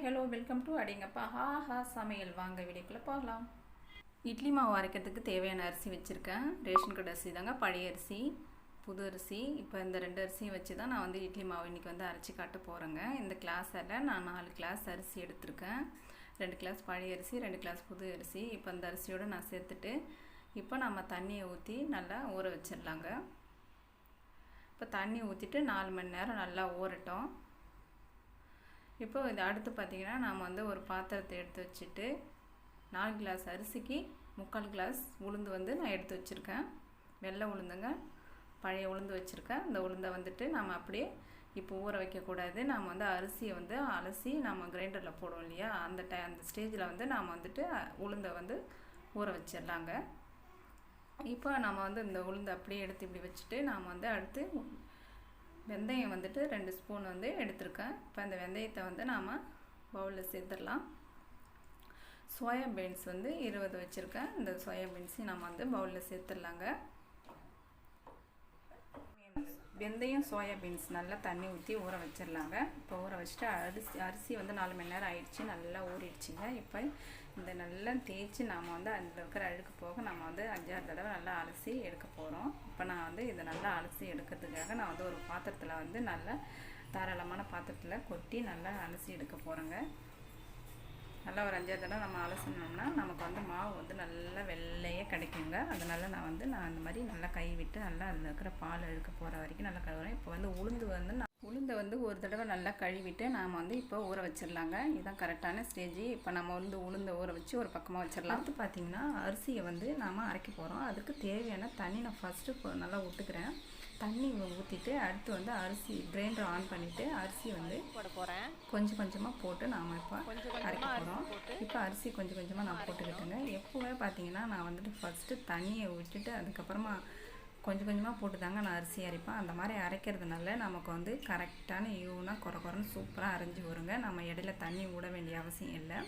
Hello welcome to அடிங்கப்பா haha சமையல். வாங்க வீடியோக்குள்ளே போகலாம். இட்லி மாவு அரைக்கிறதுக்கு தேவையான அரிசி வச்சுருக்கேன். ரேஷன் கடை அரிசி தாங்க, பழைய அரிசி, புது அரிசி. இப்போ இந்த 2 அரிசியும் வச்சு தான் நான் வந்து இட்லி மாவு இன்றைக்கி வந்து அரைச்சி காட்ட போகிறேங்க. இந்த கிளாஸில் நான் 4 கிளாஸ் அரிசி எடுத்திருக்கேன். 2 கிளாஸ் பழைய அரிசி, 2 கிளாஸ் புது அரிசி. இப்போ இந்த அரிசியோடு நான் சேர்த்துட்டு இப்போ நம்ம தண்ணியை ஊற்றி நல்லா ஊற வச்சிடலாங்க. இப்போ தண்ணி ஊற்றிட்டு 4 மணி நேரம் நல்லா ஊறட்டும். இப்போ இது அடுத்து பார்த்திங்கன்னா நாம் வந்து ஒரு பாத்திரத்தை எடுத்து வச்சுட்டு 4 கிளாஸ் அரிசிக்கு 3/4 கிளாஸ் உளுந்து வந்து நான் எடுத்து வச்சுருக்கேன். வெள்ளை உளுந்துங்க, பழைய உளுந்து வச்சுருக்கேன். இந்த உளுந்தை வந்துட்டு நம்ம அப்படியே இப்போ ஊற வைக்கக்கூடாது. நாம் வந்து அரிசியை வந்து அலசி நம்ம கிரைண்டரில் போடுவோம் இல்லையா, அந்த ஸ்டேஜில் வந்து நாம் வந்துட்டு உளுந்தை வந்து ஊற வச்சிடலாங்க. இப்போ நம்ம வந்து இந்த உளுந்தை அப்படியே எடுத்து இப்படி வச்சுட்டு நாம் வந்து அடுத்து வெந்தயம் வந்துட்டு 2 ஸ்பூன் வந்து எடுத்திருக்கேன். இப்போ இந்த வெந்தயத்தை வந்து நாம் பவுலில் சேர்த்துடலாம். சோயா பீன்ஸ் வந்து 20 வச்சுருக்கேன். இந்த சோயா பீன்ஸையும் நம்ம வந்து பவுலில் சேர்த்துடலாங்க. வெந்தயம் சோயா பீன்ஸ் நல்லா தண்ணி ஊற்றி ஊற வச்சிடலாங்க. இப்போ ஊற வச்சுட்டு அரிசி வந்து 4 மணி நேரம் ஆயிடுச்சு, நல்லா ஊறிடுச்சிங்க. இப்போ இந்த நல்லா தேய்ச்சி நாம் வந்து அதில் இருக்கிற அழுக்கு போக நம்ம வந்து 5-6 தடவை நல்லா அலசி எடுக்க போகிறோம். இப்போ நான் வந்து இதை நல்லா அலசி எடுக்கிறதுக்காக நான் வந்து ஒரு பாத்திரத்தில் வந்து நல்லா தாராளமான பாத்திரத்தில் கொட்டி நல்லா அலசி எடுக்க போகிறேங்க. நல்லா ஒரு 5-6 தடவை நம்ம அலசினோம்னா நமக்கு வந்து மாவு வந்து நல்லா வெள்ளையே கிடைக்குங்க. அதனால் நான் இந்த மாதிரி நல்லா கை விட்டு நல்லா அதில் இருக்கிற பால் எடுக்க போகிற வரைக்கும் நல்லா கழுவுறேன். இப்போ வந்து உளுந்தை வந்து ஒரு தடவை நல்லா கழுவிட்டு நாம் வந்து இப்போ ஊற வச்சிடலாங்க. இதுதான் கரெக்டான ஸ்டேஜ். இப்போ நம்ம வந்து உளுந்தை ஊற வச்சு ஒரு பக்கமாக வச்சிடலாம். அடுத்து பார்த்திங்கன்னா அரிசியை வந்து நாம் அரைக்க போகிறோம். அதுக்கு தேவையான தண்ணி நான் ஃபஸ்ட்டு நல்லா விட்டுக்கிறேன். தண்ணி ஊற்றிட்டு அடுத்து வந்து அரிசி கிரைண்டர் ஆன் பண்ணிவிட்டு அரிசி வந்து போட போகிறேன். கொஞ்சம் கொஞ்சமாக போட்டு நாம் இப்போ அரைக்க போகிறோம். இப்போ அரிசி கொஞ்சம் கொஞ்சமாக நான் போட்டுக்கிட்டேங்க. எப்போவே பார்த்தீங்கன்னா நான் வந்துட்டு ஃபஸ்ட்டு தண்ணியை விட்டுட்டு அதுக்கப்புறமா கொஞ்சம் கொஞ்சமாக போட்டு தாங்க நான் அரிசி அரைப்பேன். அந்த மாதிரி அரைக்கிறதுனால நமக்கு வந்து கரெக்டான ஈவனாக குறைன்னு சூப்பராக அரைஞ்சி வருங்க. நம்ம இடையில தண்ணி விட வேண்டிய அவசியம் இல்லை.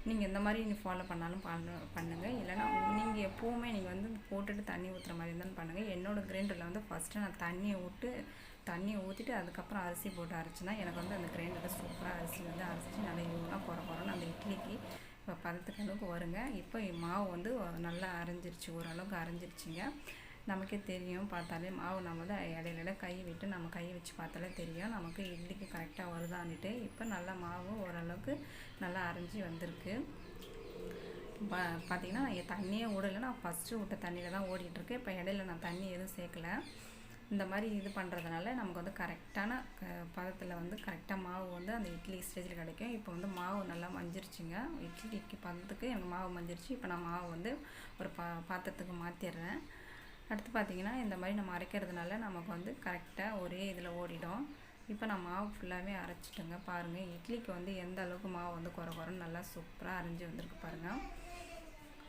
நீங்கள் இந்த மாதிரி ஃபாலோ பண்ணாலும் பண்ணுங்கள். இல்லைனா நீங்கள் எப்போவுமே நீங்கள் வந்து போட்டுட்டு தண்ணி ஊற்றுற மாதிரி இருந்தாலும் பண்ணுங்கள். என்னோடய கிரைண்டரில் வந்து ஃபஸ்ட்டு நான் தண்ணியை ஊற்றிட்டு அதுக்கப்புறம் அரிசி போட்டு அரைச்சினா எனக்கு வந்து அந்த கிரைண்டரில் சூப்பராக அரிசி வந்து அரைச்சி நல்லா ஈவனாக குறைன்னு அந்த இட்லிக்கு இப்போ பதத்துக்கு அளவுக்கு வருங்க. இப்போ மாவு வந்து நல்லா அரைஞ்சிருச்சு, ஓரளவுக்கு அரைஞ்சிருச்சிங்க. நமக்கே தெரியும், பார்த்தாலே மாவு நம்ம வந்து இடையில கை விட்டு நம்ம கை வச்சு பார்த்தாலே தெரியும் நமக்கு இட்லிக்கு கரெக்டாக வருதான்னுட்டு. இப்போ நல்லா மாவு ஓரளவுக்கு நல்லா அரைஞ்சி வந்திருக்கு. பார்த்திங்கன்னா நான் தண்ணியே விடலை, நான் ஃபஸ்ட்டு விட்ட தண்ணியில் தான் ஓடிட்டுருக்கு. இப்போ இடையில நான் தண்ணி எதுவும் சேர்க்கலை. இந்த மாதிரி இது பண்ணுறதுனால நமக்கு வந்து கரெக்டான பதத்தில் வந்து கரெக்டாக மாவு வந்து அந்த இட்லி ஸ்டேஜில் கிடைக்கும். இப்போ வந்து மாவு நல்லா மஞ்சிருச்சுங்க. இட்லிக்கு பதத்துக்கு எனக்கு மாவு மஞ்சிருச்சு. இப்போ நான் மாவு வந்து ஒரு பாத்திரத்துக்கு மாற்றிடுறேன். அடுத்து பார்த்திங்கன்னா இந்த மாதிரி நம்ம அரைக்கிறதுனால நமக்கு வந்து கரெக்டாக ஒரே இதில் ஓடிடும். இப்போ நான் மாவு ஃபுல்லாகவே அரைச்சிட்டேங்க. பாருங்கள் இட்லிக்கு வந்து எந்த அளவுக்கு மாவு வந்து குறைன்னு நல்லா சூப்பராக அரைஞ்சி வந்திருக்கு பாருங்கள்.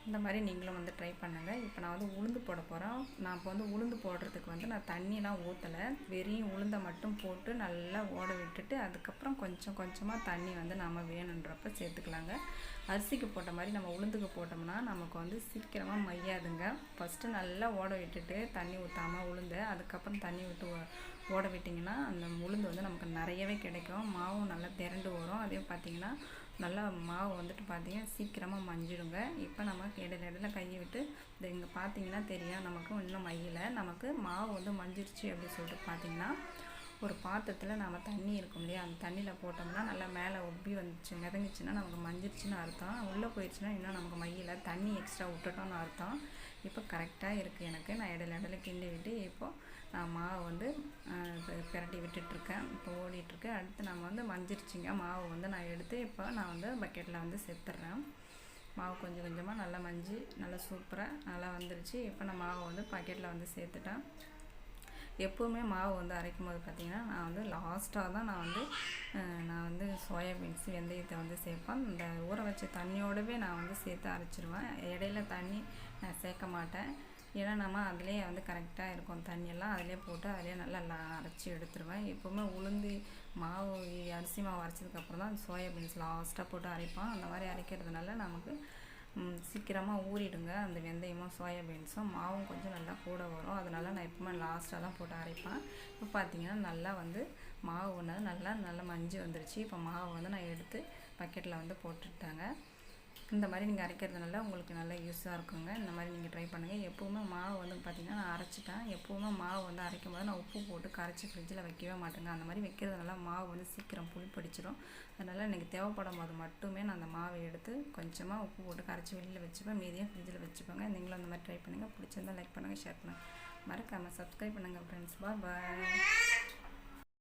இந்த மாதிரி நீங்களும் வந்து ட்ரை பண்ணுங்கள். இப்போ நான் வந்து உளுந்து போட போகிறேன். நான் இப்போ வந்து உளுந்து போடுறதுக்கு வந்து நான் தண்ணியெலாம் ஊற்றலை, வெறும் உளுந்தை மட்டும் போட்டு நல்லா ஓட விட்டுட்டு அதுக்கப்புறம் கொஞ்சம் கொஞ்சமாக தண்ணி வந்து நம்ம வேணுன்றப்ப சேர்த்துக்கலாங்க. அரிசிக்கு போட்ட மாதிரி நம்ம உளுந்துக்கு போட்டோம்னா நமக்கு வந்து சீக்கிரமாக மையாதுங்க. ஃபஸ்ட்டு நல்லா ஓட விட்டுட்டு தண்ணி ஊற்றாமல் உளுந்து அதுக்கப்புறம் தண்ணி விட்டு ஓட விட்டிங்கன்னா அந்த உளுந்து வந்து நமக்கு நிறையவே கிடைக்கும். மாவும் நல்லா திரண்டு வரும். அதே பார்த்திங்கன்னா நல்லா மாவு வந்துட்டு பார்த்திங்கன்னா சீக்கிரமாக மஞ்சிடுங்க. இப்போ நம்ம இடையில கையை விட்டு இங்கே பார்த்திங்கன்னா தெரியும் நமக்கு இன்னும் மையில் நமக்கு மாவு வந்து மஞ்சிருச்சு அப்படின்னு சொல்லிட்டு பார்த்திங்கன்னா ஒரு பாத்திரத்தில் நம்ம தண்ணி இருக்கும் இல்லையா, அந்த தண்ணியில் போட்டோம்னா நல்லா மேலே ஒப்பி வந்துச்சு மிதங்கிச்சுன்னா நமக்கு மஞ்சிருச்சுன்னு அர்த்தம். உள்ளே போயிடுச்சுன்னா இன்னும் நமக்கு மையில் தண்ணி எக்ஸ்ட்ரா விட்டுட்டோன்னு அர்த்தம். இப்போ கரெக்டாக இருக்குது எனக்கு. நான் இடையில கிண்டி விட்டு இப்போது நான் மாவு வந்து பிரட்டி விட்டுட்ருக்கேன். இப்போ ஓடிட்டுருக்கு. அடுத்து நம்ம வந்து மஞ்சிருச்சிங்க மாவு வந்து நான் எடுத்து இப்போ நான் வந்து பக்கெட்டில் வந்து சேர்த்துட்றேன். மாவு கொஞ்சம் கொஞ்சமாக நல்லா மஞ்சி நல்லா சூப்பராக நல்லா வந்துருச்சு. இப்போ நான் மாவை வந்து பக்கெட்டில் வந்து சேர்த்துட்டேன். எப்போவுமே மாவு வந்து அரைக்கும் போது பார்த்திங்கன்னா நான் வந்து லாஸ்ட்டாக தான் நான் வந்து சோயா பீன்ஸ் வெந்தயத்தை வந்து சேர்ப்பேன். இந்த ஊற வச்ச தண்ணியோடவே நான் வந்து சேர்த்து அரைச்சிடுவேன். இடையில தண்ணி நான் சேர்க்க மாட்டேன். ஏன்னா நம்ம அதிலே வந்து கரெக்டாக இருக்கும், தண்ணியெல்லாம் அதிலே போட்டு அதிலே நல்லா அரைச்சி எடுத்துருவேன். எப்போவுமே உளுந்து மாவு அரிசி மாவு அரைச்சதுக்கப்புறம் தான் சோயா பீன்ஸ் லாஸ்ட்டாக போட்டு அரைப்பேன். அந்த மாதிரி அரைக்கிறதுனால நமக்கு சீக்கிரமாக ஊறிடுங்க. அந்த வெந்தயமும் சோயா பீன்ஸும் மாவும் கொஞ்சம் நல்லா கூட வரும். அதனால் நான் எப்பவுமே லாஸ்ட்டாக தான் போட்டு அரைப்பேன். இப்போ பார்த்திங்கன்னா நல்லா வந்து மாவு வந்து நல்லா மஞ்சள் வந்துருச்சு. இப்போ மாவு வந்து நான் எடுத்து பக்கெட்டில் வந்து போட்டுட்டாங்க. இந்த மாதிரி நீங்கள் அரைக்கிறதுனால உங்களுக்கு நல்லா யூஸாக இருக்குங்க. இந்த மாதிரி நீங்கள் ட்ரை பண்ணுங்கள். எப்போவுமே மாவு வந்து பார்த்திங்கன்னா நான் அரைச்சிட்டேன். எப்போவுமே மாவு வந்து அரைக்கும் போது நான் உப்பு போட்டு கரைச்சி ஃப்ரிட்ஜில் வைக்கவே மாட்டேங்க. அந்த மாதிரி வைக்கிறதுனால மாவு வந்து சீக்கிரம் புளிப்பிடிச்சிடும். அதனால் எனக்கு தேவைப்படும் போது மட்டுமே நான் அந்த மாவை எடுத்து கொஞ்சமாக உப்பு போட்டு கரைச்சி வெளியில் வச்சுப்பேன். மீதியாக ஃப்ரிட்ஜில் வச்சுப்பேங்க. நீங்களும் அந்த மாதிரி ட்ரை பண்ணுங்கள். பிடிச்சிருந்தால் லைக் பண்ணுங்கள், ஷேர் பண்ணுங்கள், மறக்காமல் சப்ஸ்கிரைப் பண்ணுங்கள் ஃப்ரெண்ட்ஸ். பாய்.